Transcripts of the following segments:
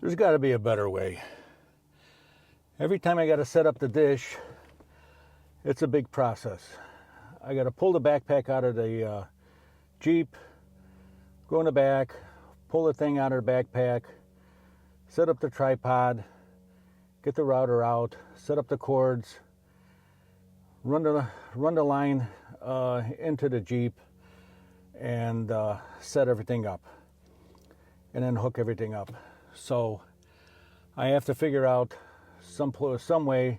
There's got to be a better way. Every time I got to set up the dish, it's a big process. I got to pull the backpack out of the Jeep, go in the back, pull the thing out of the backpack, set up the tripod, get the router out, set up the cords, run the line into the Jeep, and set everything up, and then hook everything up. So I have to figure out some way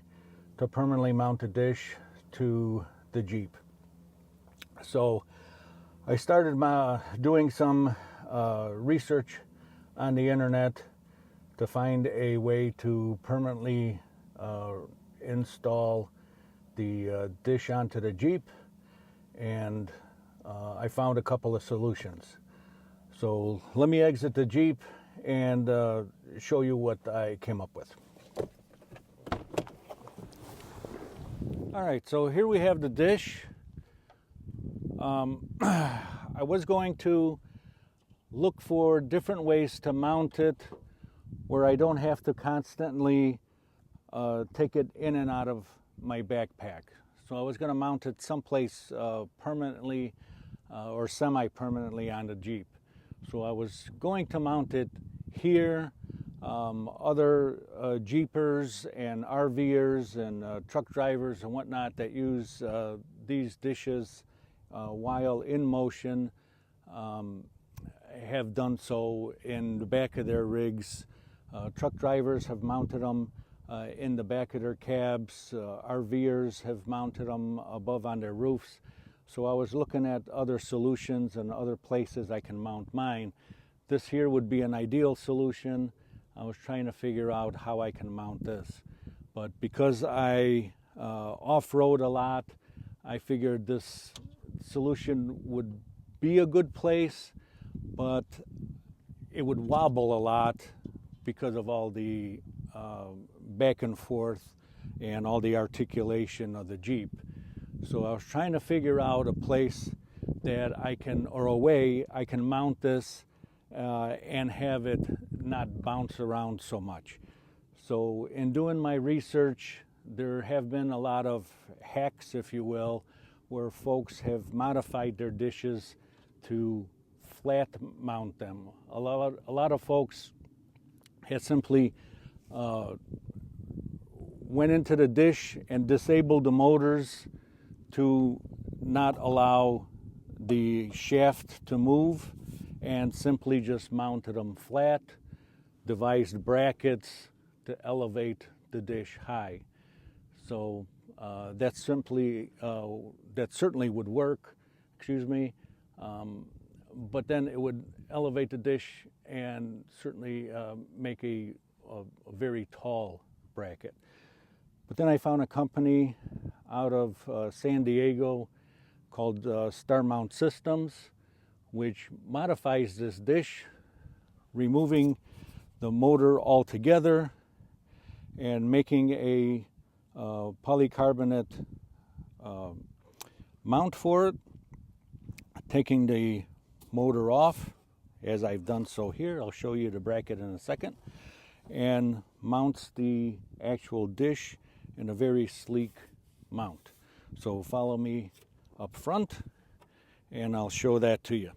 to permanently mount the dish to the Jeep. So I started doing some research on the internet to find a way to permanently install the dish onto the Jeep, and I found a couple of solutions. So let me exit the Jeep and show you what I came up with. All right, so here we have the dish. I was going to look for different ways to mount it where I don't have to constantly take it in and out of my backpack. So I was going to mount it someplace permanently or semi-permanently on the Jeep. So I was going to mount it here. Other Jeepers and RVers and truck drivers and whatnot that use these dishes while in motion have done so in the back of their rigs. Truck drivers have mounted them in the back of their cabs. RVers have mounted them above on their roofs. So I was looking at other solutions and other places I can mount mine. This here would be an ideal solution. I was trying to figure out how I can mount this. But because I off-road a lot, I figured this solution would be a good place, but it would wobble a lot because of all the back and forth and all the articulation of the Jeep. So I was trying to figure out a place that I can, or a way I can mount this and have it not bounce around so much. So in doing my research, there have been a lot of hacks, if you will, where folks have modified their dishes to flat mount them. A lot of folks had simply went into the dish and disabled the motors to not allow the shaft to move, and simply just mounted them flat, devised brackets to elevate the dish high. So that certainly would work, but then it would elevate the dish and certainly make a very tall bracket. But then I found a company out of San Diego called StarLink Systems, which modifies this dish, removing the motor altogether and making a polycarbonate mount for it, taking the motor off, as I've done so here. I'll show you the bracket in a second, and mounts the actual dish in a very sleek mount. So follow me up front and I'll show that to you.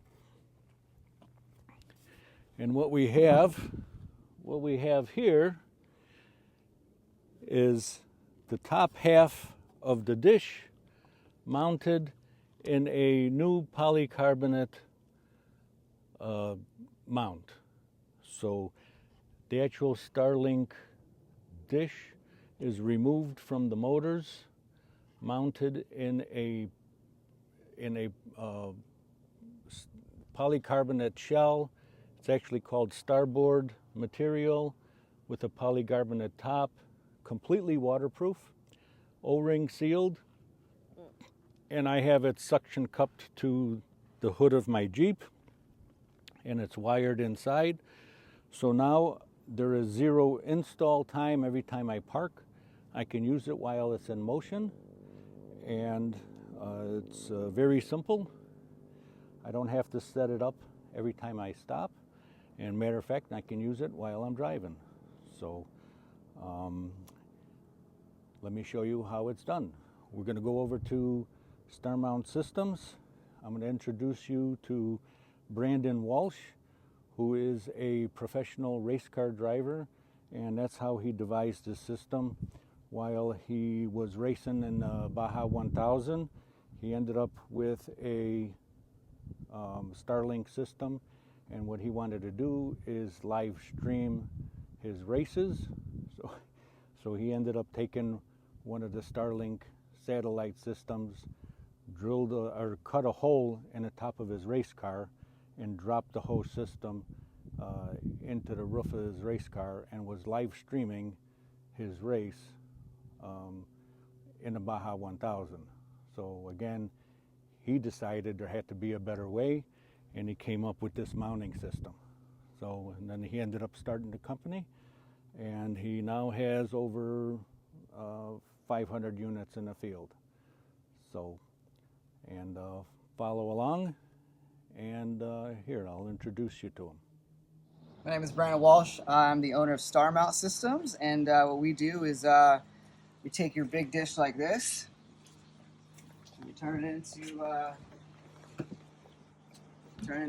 And what we have here is the top half of the dish mounted in a new polycarbonate mount. So the actual StarLink dish is removed from the motors, mounted in a polycarbonate shell. It's actually called starboard material with a polycarbonate top, completely waterproof, O-ring sealed, and I have it suction cupped to the hood of my Jeep, and it's wired inside. So now there is zero install time every time I park. I can use it while it's in motion, and it's very simple. I don't have to set it up every time I stop, And matter of fact, I can use it while I'm driving. So let me show you how it's done. We're going to go over to StarMount Systems. I'm going to introduce you to Brandon Walsh, who is a professional race car driver, and that's how he devised this system. While he was racing in the Baja 1000, he ended up with a StarLink system, and what he wanted to do is live stream his races. So he ended up taking one of the StarLink satellite systems, drilled or cut a hole in the top of his race car, and dropped the whole system into the roof of his race car, and was live streaming his race in the Baja 1000. So again, he decided there had to be a better way, and he came up with this mounting system. So, and then he ended up starting the company, and he now has over 500 units in the field. So, and follow along, and here, I'll introduce you to him. My name is Brandon Walsh. I'm the owner of StarMount Systems, and what we do is we take your big dish like this, and you turn it into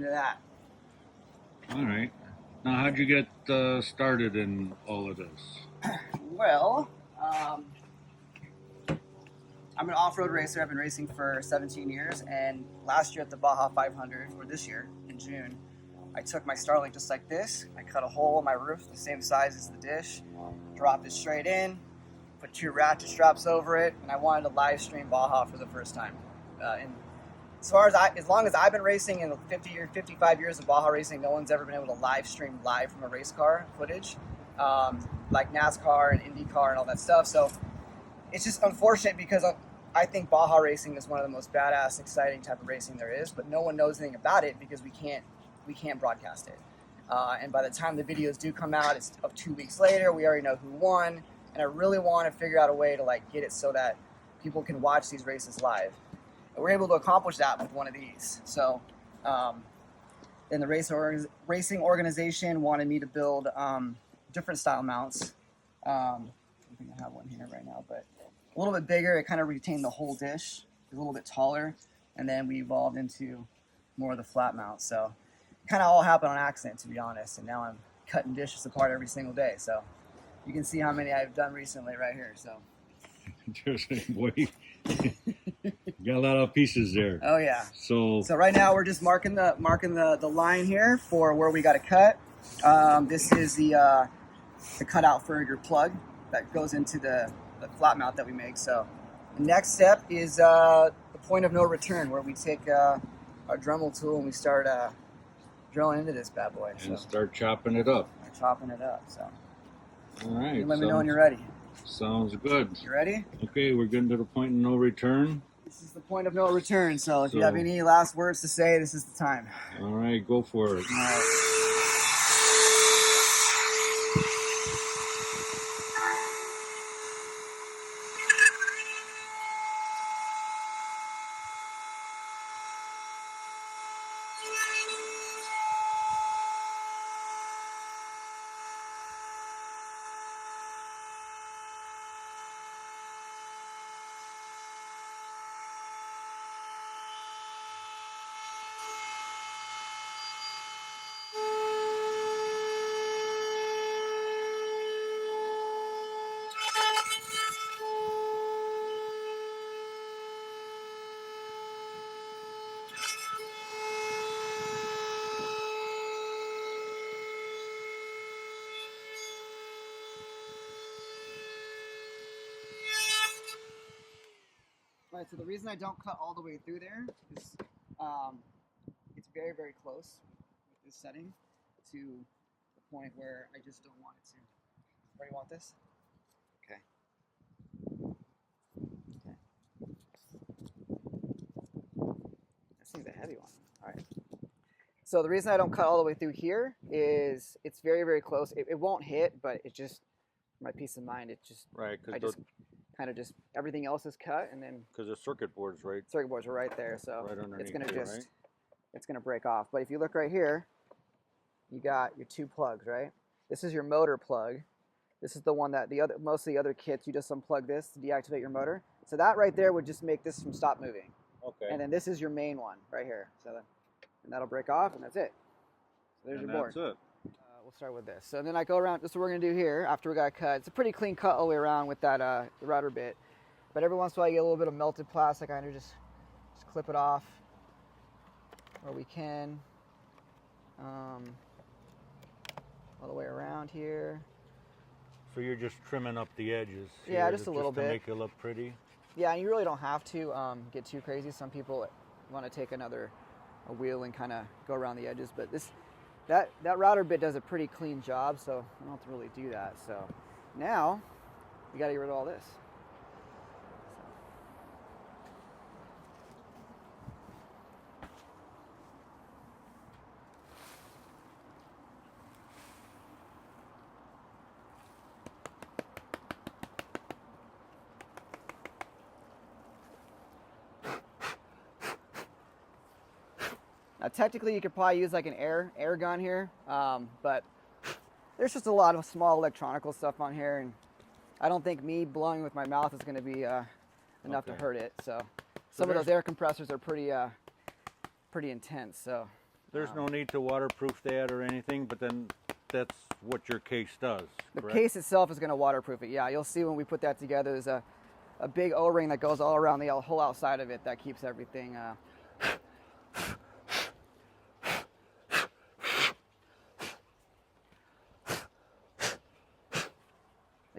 that. All right. Now, how'd you get started in all of this? Well, I'm an off-road racer. I've been racing for 17 years, and last year at the Baja 500, or this year in June, I took my StarLink just like this. I cut a hole in my roof the same size as the dish, dropped it straight in, put 2 ratchet straps over it, and I wanted to live stream Baja for the first time. And as long as I've been racing in 55 years of Baja racing, no one's ever been able to live stream live from a race car footage, like NASCAR and IndyCar and all that stuff. So it's just unfortunate because I think Baja racing is one of the most badass, exciting type of racing there is, but no one knows anything about it because we can't broadcast it. And by the time the videos do come out, it's 2 weeks later, we already know who won, and I really want to figure out a way to get it so that people can watch these races live. And we're able to accomplish that with one of these. So then the racing organization wanted me to build different style mounts. I think I have one here right now, but a little bit bigger. It kind of retained the whole dish. It's a little bit taller, and then we evolved into more of the flat mount. So kind of all happened on accident, to be honest, and now I'm cutting dishes apart every single day. So you can see how many I've done recently right here. So Boy, got a lot of pieces there. Oh yeah. So right now we're just marking the line here for where we got to cut. This is the cutout for your plug that goes into the flat mount that we make. So the next step is the point of no return, where we take our Dremel tool and we start drilling into this bad boy. And start chopping it up. Chopping it up. So all right. you let me know when you're ready. Sounds good. You ready? Okay, we're getting to the point of no return. This is the point of no return. So if you have any last words to say, this is the time. All right, go for it. All right. Right, so the reason I don't cut all the way through there is it's very, very close with this setting to the point where I just don't want it to. Where do you want this? Okay. This thing's a heavy one. All right. So the reason I don't cut all the way through here is it's very, very close. It won't hit, but it just, for my peace of mind, it just, right, kind of just everything else is cut, and then because the circuit boards are right there, so right underneath it's gonna there, just right? it's gonna break off. But if you look right here, you got your 2 plugs, right? This is your motor plug. This is the one that most of the other kits, you just unplug this to deactivate your motor. So that right there would just make this from stop moving. Okay. And then this is your main one right here. So then, and that'll break off, and that's it. So there's your board. That's it. We'll start with this. So then I go around. This is what we're gonna do here after we got cut. It's a pretty clean cut all the way around with that the router bit. But every once in a while you get a little bit of melted plastic. I just clip it off where we can. All the way around here. So you're just trimming up the edges. Yeah, just a little bit to make it look pretty. Yeah, and you really don't have to get too crazy. Some people want to take a wheel and kind of go around the edges, but that router bit does a pretty clean job, so I don't have to really do that. So now we got to get rid of all this. Now, technically, you could probably use like an air gun here, but there's just a lot of small electronical stuff on here, and I don't think me blowing with my mouth is going to be enough to hurt it. So some of those air compressors are pretty intense. So there's no need to waterproof that or anything, but then that's what your case does. The case itself is going to waterproof it. Yeah, you'll see when we put that together. There's a big O-ring that goes all around the whole outside of it that keeps everything.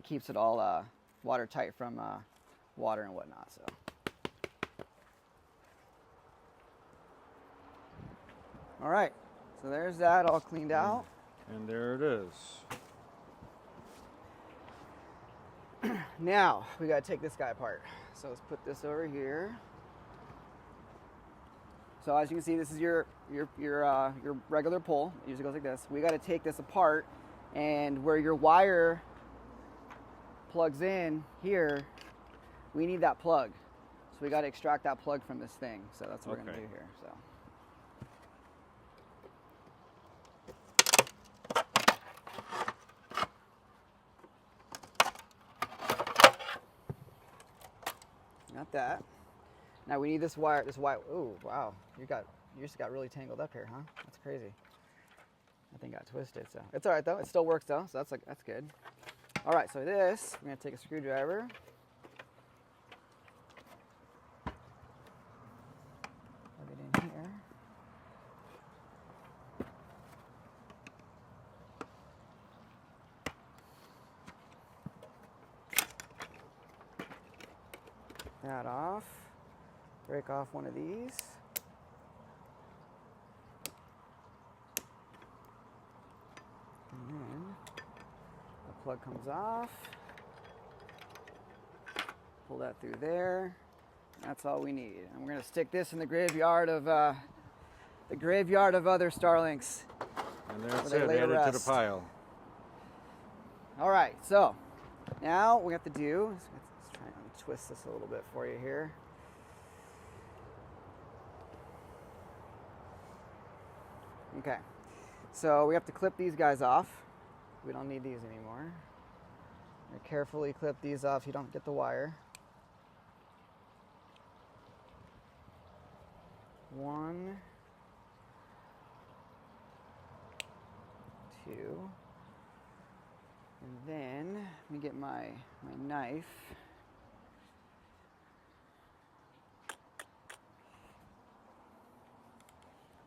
Keeps it all watertight from water and whatnot. So, all right. So there's that all cleaned out. And there it is. Now we got to take this guy apart. So let's put this over here. So as you can see, this is your regular pole. It usually goes like this. We got to take this apart, and where your wire plugs in here, we need that plug. So we got to extract that plug from this thing. So that's what we're going to do here. So got that. Now we need this wire. Oh wow, you just got really tangled up here, huh? That's crazy. That thing got twisted. So it's all right though. It still works though. So that's good. All right, so this, we're going to take a screwdriver. Plug it in here. That off. Break off one of these. And then plug comes off, pull that through there. That's all we need. And we're going to stick this in the graveyard of other StarLinks. And that's it, add it to the pile. All right, so now what we have to do, let's try and twist this a little bit for you here. Okay, so we have to clip these guys off. We don't need these anymore. Carefully clip these off so you don't get the wire. 1, 2, and then let me get my knife.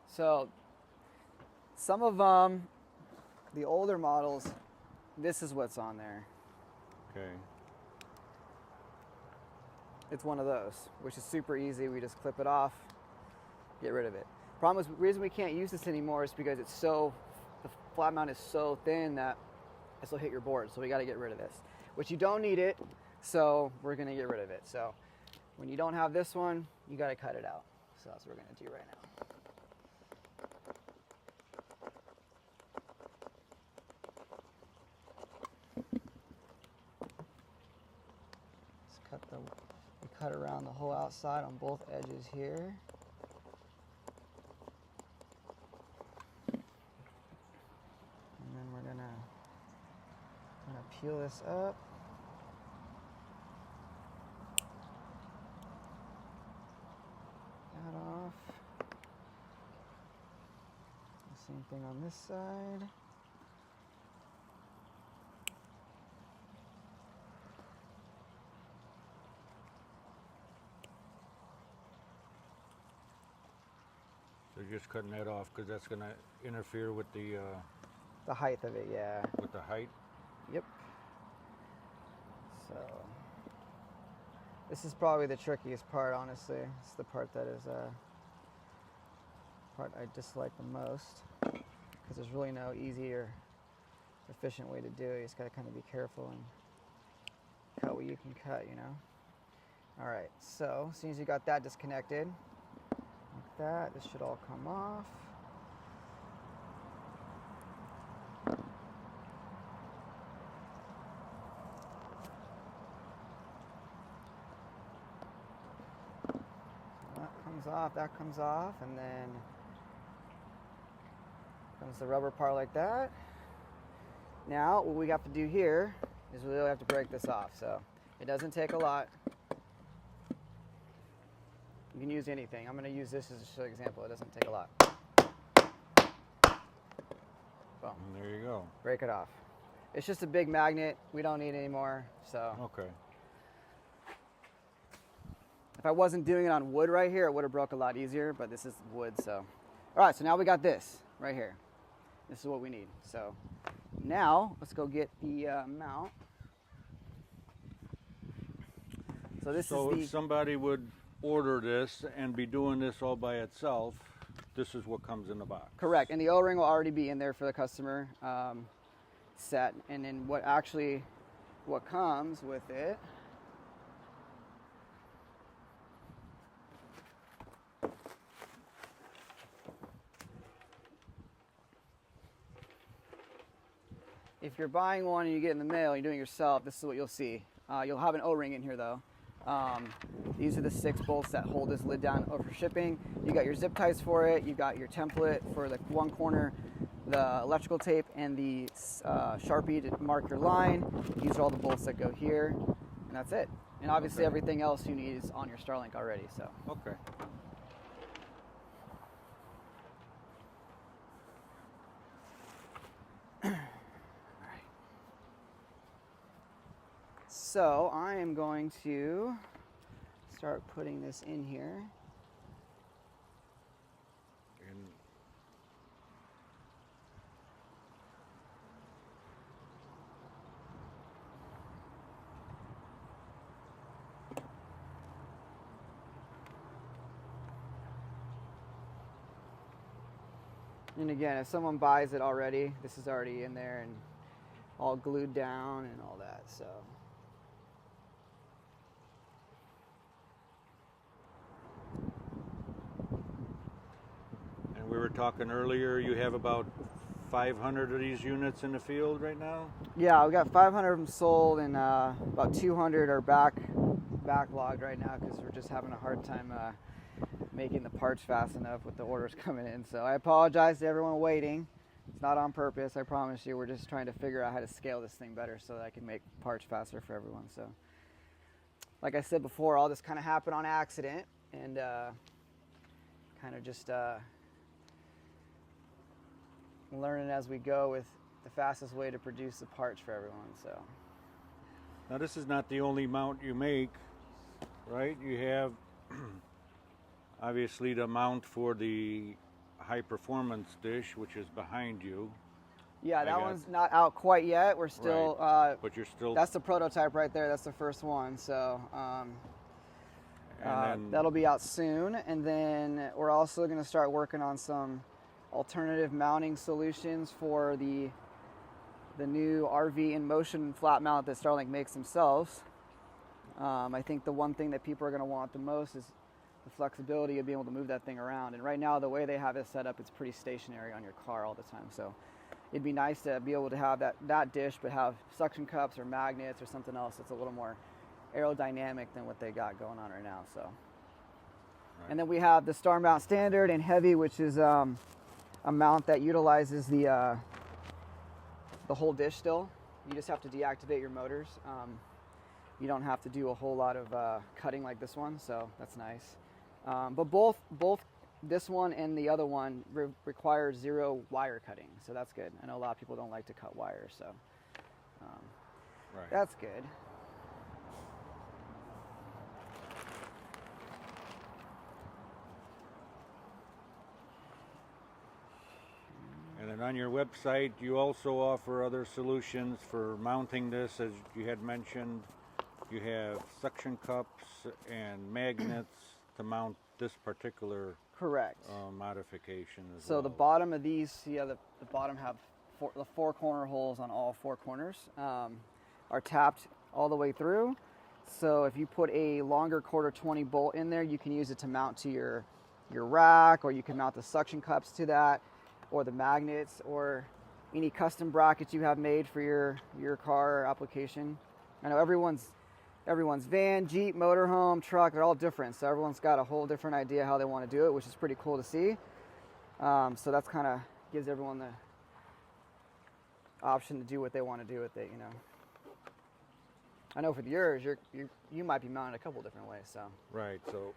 So some of the older models, this is what's on there. Okay. It's one of those, which is super easy. We just clip it off, get rid of it. Problem is, the reason we can't use this anymore is because the flat mount is so thin that this will hit your board. So we got to get rid of this, which you don't need it. So we're going to get rid of it. So when you don't have this one, you got to cut it out. So that's what we're going to do right now. We cut around the whole outside on both edges here. peel this up. That off. Same thing on this side. So you're just cutting that off because that's going to interfere with the height of it, yeah. With the height? Yep. So this is probably the trickiest part, honestly. It's the part that is part I dislike the most, because there's really no easy or efficient way to do it. You just got to kind of be careful and cut what you can cut, you know. All right, so as soon as you got that disconnected, like that, this should all come off. That comes off, and then comes the rubber part like that. Now what we have to do here is we really have to break this off. So it doesn't take a lot. You can use anything. I'm going to use this as a show example. It doesn't take a lot. Boom. And there you go. Break it off. It's just a big magnet. We don't need any more. So okay. If I wasn't doing it on wood right here, it would have broke a lot easier, but this is wood, so. All right, so now we got this right here. This is what we need. So now let's go get the mount. So this is the... if somebody would order this and be doing this all by itself, this is what comes in the box. Correct, and the O-ring will already be in there for the customer set, and then what comes with it if you're buying one and you get it in the mail, you're doing it yourself, this is what you'll see. You'll have an O-ring in here though. These are the 6 bolts that hold this lid down over shipping. You got your zip ties for it, you got your template for the one corner, the electrical tape, and the Sharpie to mark your line. These are all the bolts that go here, and that's it. And obviously everything else you need is on your StarLink already, so. Okay. So I am going to start putting this in here. And again, if someone buys it already, this is already in there and all glued down and all that, so. We were talking earlier, you have about 500 of these units in the field right now? Yeah, we got 500 of them sold, and about 200 are backlogged right now because we're just having a hard time making the parts fast enough with the orders coming in. So I apologize to everyone waiting. It's not on purpose, I promise you. We're just trying to figure out how to scale this thing better so that I can make parts faster for everyone. So, like I said before, all this kind of happened on accident, and kind of just learning as we go with the fastest way to produce the parts for everyone. So now this is not the only mount you make, right? You have obviously the mount for the high performance dish, which is behind you. Yeah, that one's not out quite yet. We're still but you're still, that's the prototype right there. That's the first one, so that'll be out soon. And then we're also going to start working on some alternative mounting solutions for the new RV in motion flat mount that StarLink makes themselves. I think the one thing that people are going to want the most is the flexibility of being able to move that thing around. And right now, the way they have it set up, it's pretty stationary on your car all the time. So it'd be nice to be able to have that dish, but have suction cups or magnets or something else that's a little more aerodynamic than what they got going on right now. So, right. And then we have the Star Mount Standard and Heavy, which is a mount that utilizes the whole dish still. You just have to deactivate your motors. You don't have to do a whole lot of cutting like this one, so that's nice. But both this one and the other one require 0 wire cutting, so that's good. I know a lot of people don't like to cut wires, so Right. that's good. And then on your website, you also offer other solutions for mounting this, as you had mentioned. You have suction cups and magnets to mount this particular Correct. modification as So well. the bottom of these, the bottom have the 4 corner holes on all 4 corners are tapped all the way through. So if you put a longer quarter 20 bolt in there, you can use it to mount to your rack, or you can mount the suction cups to that, or the magnets, or any custom brackets you have made for your car application. I know everyone's van, Jeep, motorhome, truck, they're all different. So everyone's got a whole different idea how they want to do it, which is pretty cool to see. So that's kind of gives everyone the option to do what they want to do with it, you know. I know for yours, you might be mounted a couple different ways, so. Right, so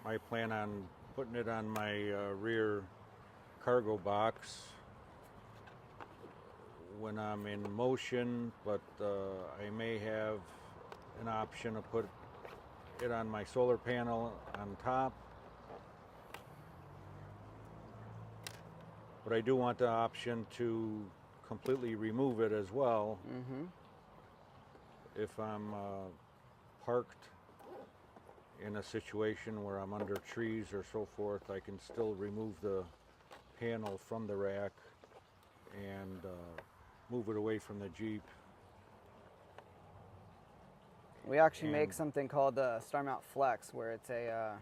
I plan on putting it on my rear cargo box when I'm in motion, but I may have an option to put it on my solar panel on top. But I do want the option to completely remove it as well. Mm-hmm. If I'm parked in a situation where I'm under trees or so forth, I can still remove the panel from the rack and move it away from the Jeep. We actually make something called the StarMount Flex, where it's a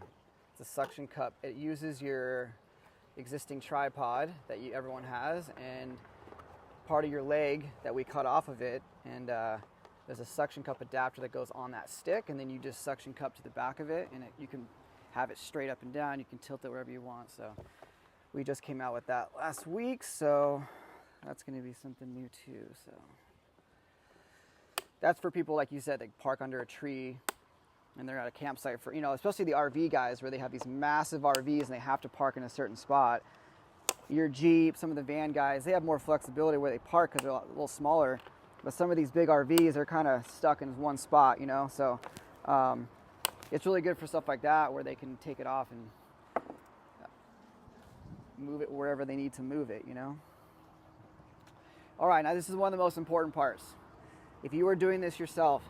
suction cup. It uses your existing tripod that everyone has, and part of your leg that we cut off of it, and there's a suction cup adapter that goes on that stick, and then you just suction cup to the back of it, and you can have it straight up and down. You can tilt it wherever you want. So we just came out with that last week, so that's going to be something new too. So that's for people, like you said, that park under a tree and they're at a campsite for, you know, especially the RV guys where they have these massive RVs and they have to park in a certain spot. Your Jeep, some of the van guys, they have more flexibility where they park because they're a little smaller. But some of these big RVs are kind of stuck in one spot, you know. So it's really good for stuff like that where they can take it off and move it wherever they need to move it, you know. All right, now this is one of the most important parts. If you are doing this yourself,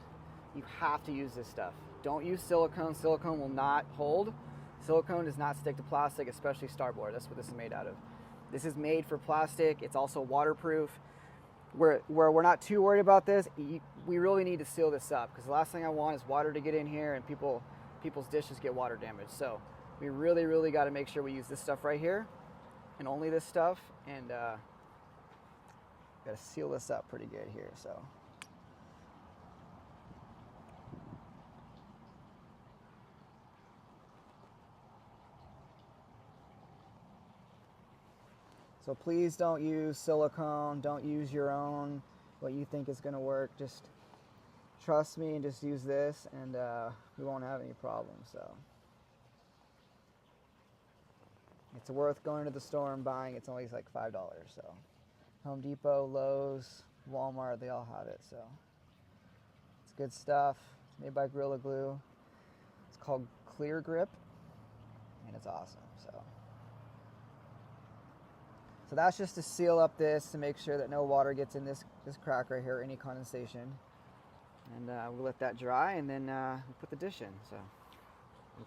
you have to use this stuff. Don't use silicone. Silicone will not hold. Silicone does not stick to plastic, especially starboard. That's what this is made out of. This is made for plastic. It's also waterproof. Where we're not too worried about this, we really need to seal this up, because the last thing I want is water to get in here and people's dishes get water damage. So we really, really got to make sure we use this stuff right here and only this stuff, and got to seal this up pretty good here. So please don't use silicone. Don't use your own, what you think is going to work. Just trust me and just use this, and we won't have any problems. So it's worth going to the store and buying. It's only like $5. So Home Depot, Lowe's, Walmart, they all have it. So it's good stuff. It's made by Gorilla Glue. It's called Clear Grip, and it's awesome. So that's just to seal up this, to make sure that no water gets in this crack right here, any condensation. And we'll let that dry, and then we'll put the dish in. So.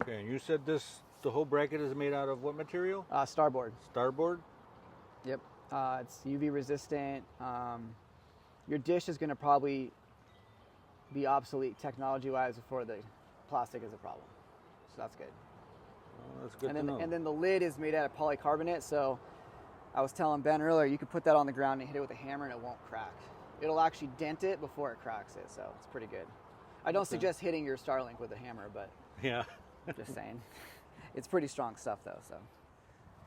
Okay, and you said the whole bracket is made out of what material? Starboard. Starboard? Yep. It's UV resistant. Your dish is going to probably be obsolete technology-wise before the plastic is a problem. So that's good. Well, that's good to know. And then the lid is made out of polycarbonate, so I was telling Ben earlier, you could put that on the ground and hit it with a hammer and it won't crack. It'll actually dent it before it cracks it, so it's pretty good. I don't suggest hitting your StarLink with a hammer, but yeah, just saying. It's pretty strong stuff though, so.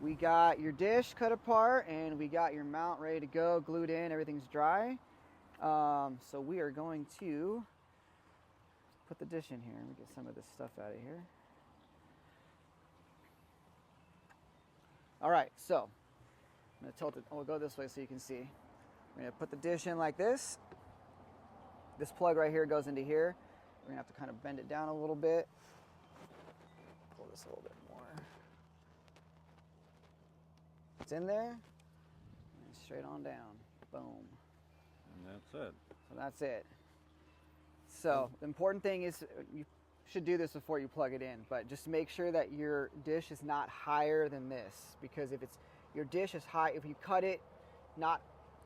We got your dish cut apart, and we got your mount ready to go, glued in, everything's dry. So we are going to put the dish in here and we get some of this stuff out of here. All right, so I'm gonna tilt it, we'll go this way so you can see. We're gonna put the dish in like this. This plug right here goes into here. We're gonna have to kind of bend it down a little bit. Pull this a little bit more. It's in there, and straight on down, boom. And that's it. So that's it. So the important thing is you should do this before you plug it in, but just make sure that your dish is not higher than this, because if your dish is high, if you cut it not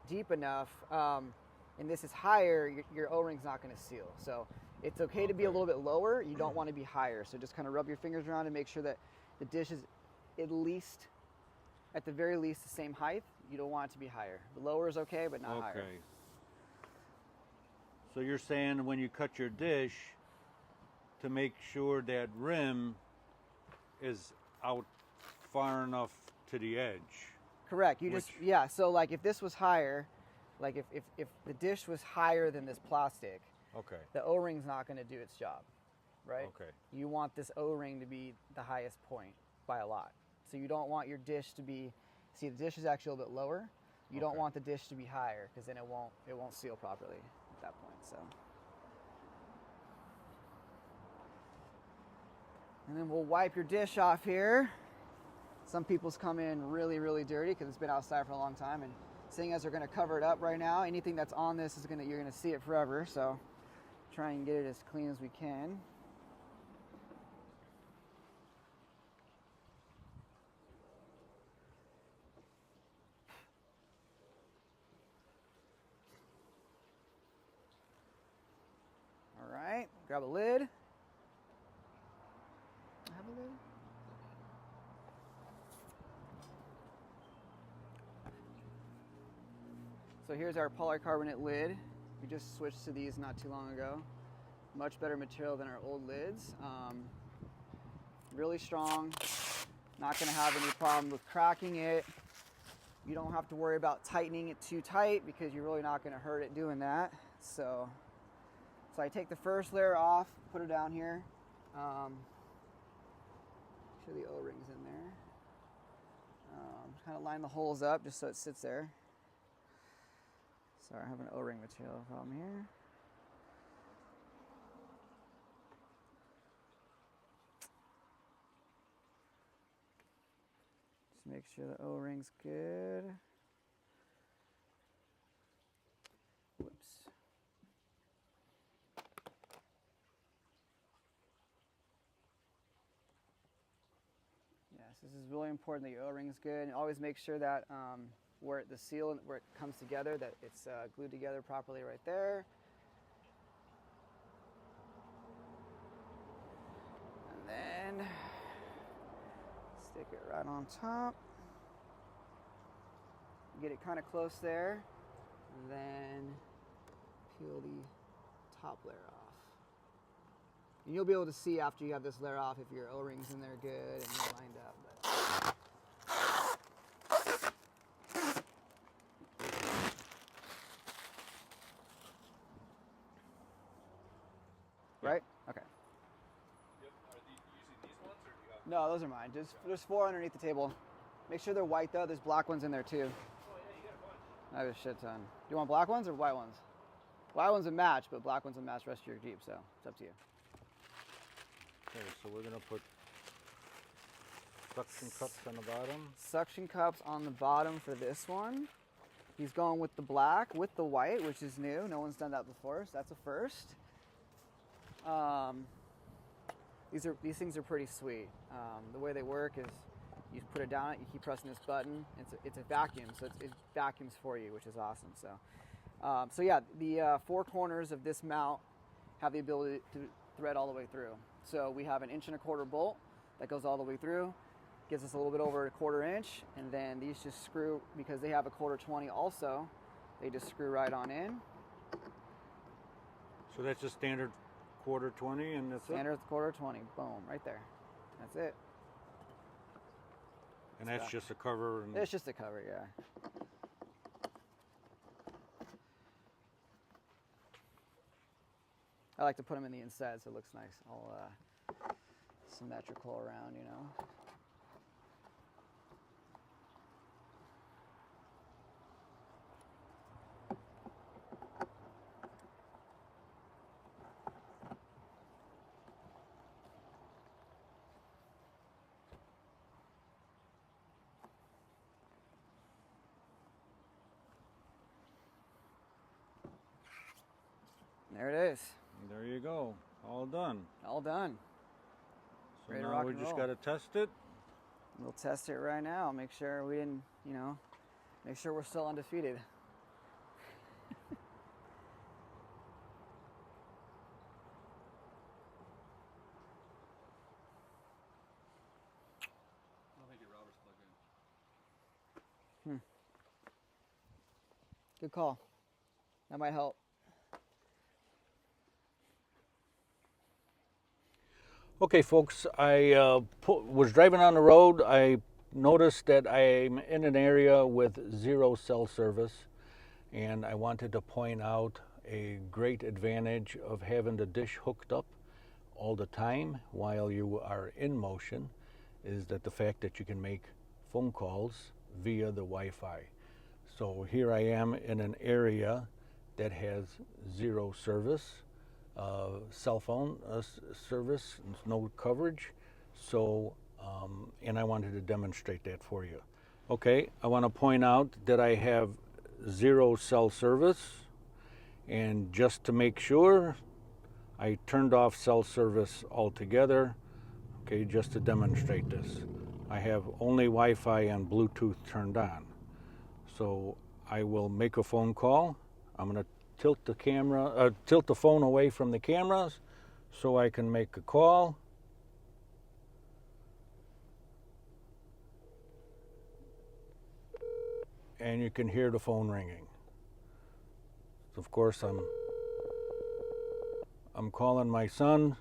deep enough, and this is higher, your O-ring's not going to seal. So it's okay to be a little bit lower. You don't want to be higher. So just kind of rub your fingers around and make sure that the dish is at the very least, the same height. You don't want it to be higher. The lower is okay, but not higher. Okay. So you're saying when you cut your dish, to make sure that rim is out far enough to the edge. Correct. So like if this was higher, like if the dish was higher than this plastic, okay, the O-ring's not going to do its job, right? Okay. You want this O-ring to be the highest point by a lot. So you don't want your dish to be, see, the dish is actually a little bit lower. You don't want the dish to be higher, because then it won't seal properly at that point. So, and then we'll wipe your dish off here. Some people's come in really, really dirty because it's been outside for a long time, and seeing as they're going to cover it up right now, anything that's on this you're going to see it forever. So try and get it as clean as we can. All right, grab a lid. I have a lid. So here's our polycarbonate lid. We just switched to these not too long ago. Much better material than our old lids. Really strong. Not going to have any problem with cracking it. You don't have to worry about tightening it too tight, because you're really not going to hurt it doing that. So I take the first layer off, put it down here. Make sure the O-ring's in there. Kind of line the holes up just so it sits there. Sorry, I have an O-ring material problem here. Just make sure the O-ring's good. Whoops. Yes, this is really important that your O-ring's good, and always make sure that where it comes together, that it's glued together properly right there. And then stick it right on top. Get it kind of close there, and then peel the top layer off. And you'll be able to see after you have this layer off if your O-ring's in there good and you're lined up. Right? Okay. Yep. Are you using these ones, or do you have? No, those are mine. There's 4 underneath the table. Make sure they're white though. There's black ones in there too. Oh yeah, you got a bunch. I have a shit ton. Do you want black ones or white ones? White ones would match, but black ones would match the rest of your Jeep, so it's up to you. Okay, so we're going to put suction cups on the bottom. Suction cups on the bottom for this one. He's going with the black with the white, which is new. No one's done that before, so that's a first. These things are pretty sweet. The way they work is you put it down, you keep pressing this button. It's a vacuum, so it vacuums for you, which is awesome. So yeah, the 4 corners of this mount have the ability to thread all the way through. So we have an 1.25 inch bolt that goes all the way through, gives us a little bit over a 1/4 inch, and then these just screw, because they have a 1/4 also, they just screw right on in. So that's a standard 1/4 and that's Standard 1/4, boom, right there. That's it. And that's just a cover. And It's just a cover, yeah. I like to put them in the inside so it looks nice, all symmetrical around, you know. There it is. there you go, all done. All done. So Ready to now rock we and just roll. got to test it. We'll test it right now. Make sure we didn't, you know, make sure we're still undefeated. I don't think your router's plugged in. Good call. That might help. Okay, folks, I was driving on the road. I noticed that I'm in an area with 0 cell service, and I wanted to point out a great advantage of having the dish hooked up all the time while you are in motion is that the fact that you can make phone calls via the Wi-Fi. So here I am in an area that has 0 service. Cell phone service, no coverage. So, and I wanted to demonstrate that for you. Okay, I want to point out that I have 0 cell service, and just to make sure, I turned off cell service altogether. Okay, just to demonstrate this. I have only Wi-Fi and Bluetooth turned on. So I will make a phone call. I'm going to tilt the phone away from the cameras so I can make a call. And you can hear the phone ringing. Of course, I'm calling my son,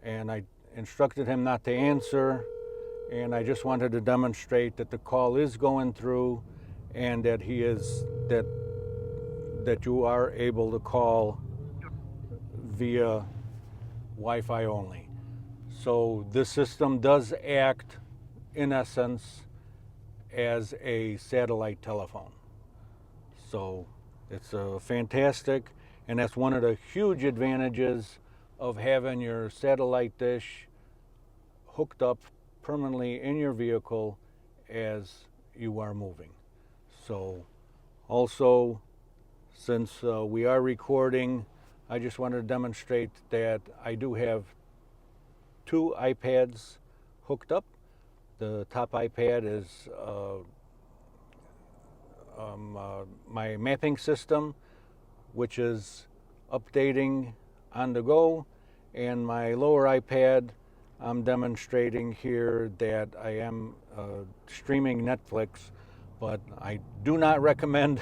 and I instructed him not to answer, and I just wanted to demonstrate that the call is going through and that that you are able to call via Wi-Fi only. So this system does act, in essence, as a satellite telephone. So it's fantastic, and that's one of the huge advantages of having your satellite dish hooked up permanently in your vehicle as you are moving. So also, since we are recording, I just wanted to demonstrate that I do have 2 iPads hooked up. The top iPad is my mapping system, which is updating on the go, and my lower iPad, I'm demonstrating here that I am streaming Netflix, but I do not recommend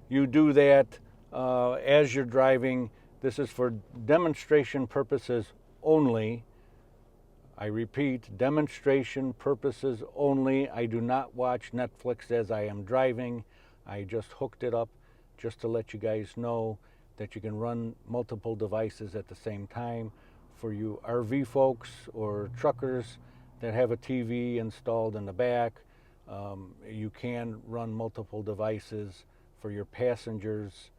you do that as you're driving. This is for demonstration purposes only. I repeat, demonstration purposes only. I do not watch Netflix as I am driving. I just hooked it up just to let you guys know that you can run multiple devices at the same time. For you RV folks or truckers that have a TV installed in the back, you can run multiple devices for your passengers,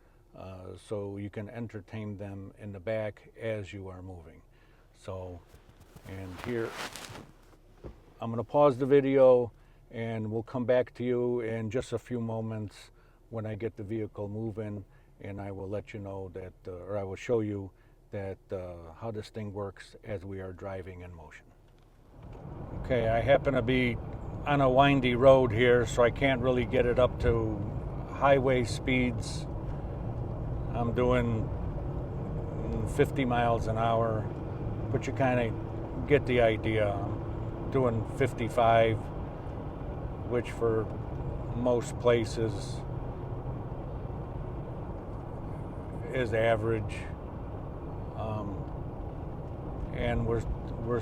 so you can entertain them in the back as you are moving. So, and here, I'm going to pause the video and we'll come back to you in just a few moments when I get the vehicle moving, and I will let you know that, or I will show you that how this thing works as we are driving in motion. Okay, I happen to be on a windy road here, so I can't really get it up to highway speeds. I'm doing 50 miles an hour, but you kind of get the idea. I'm doing 55, which for most places is average. And we're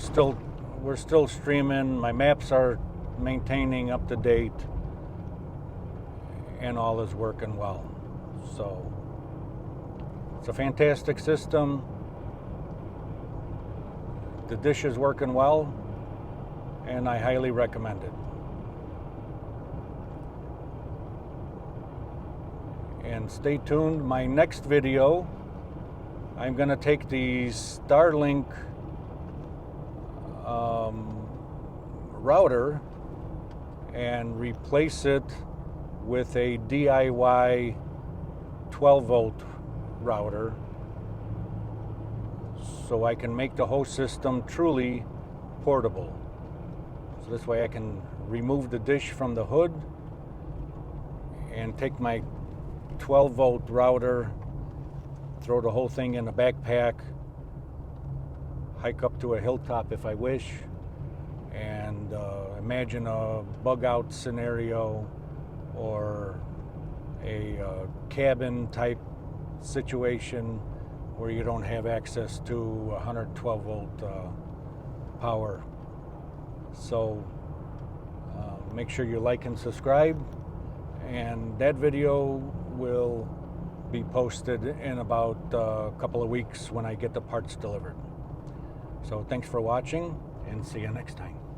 we're still streaming. My maps are maintaining up to date, and all is working well. So it's a fantastic system. The dish is working well, and I highly recommend it. And stay tuned. My next video, I'm going to take the StarLink router and replace it with a DIY 12 volt router, so I can make the whole system truly portable. So this way I can remove the dish from the hood and take my 12 volt router, throw the whole thing in a backpack, hike up to a hilltop if I wish, and imagine a bug out scenario or a cabin type situation where you don't have access to 112 volt power. So make sure you like and subscribe, and that video will be posted in about a couple of weeks when I get the parts delivered. So thanks for watching, and see you next time.